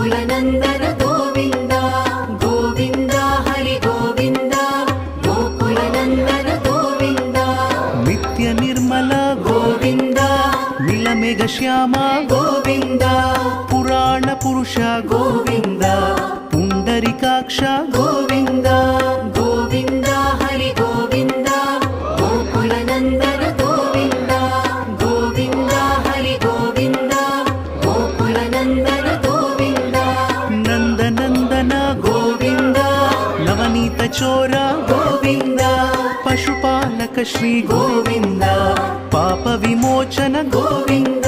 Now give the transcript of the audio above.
गोकुलनन्दन गोविन्द गोविन्द हरि गोविन्द गोकुलनन्दन गोविन्द नित्य निर्मल गोविन्द नीलमेघ श्याम गोविन्द पुराण पुरुष गोविन्द पुण्डरीकाक्ष गोविन्द गोविन्द हरि गोविन्द गोकुलनन्दन गोविन्द गोविन्द हरि गोविन्द गोकुलनन्दन गोविन्द नन्दनन्दन गोविन्द नवनीत चोर गोविन्द पशुपालक श्री गोविन्द पाप विमोचन गोविन्द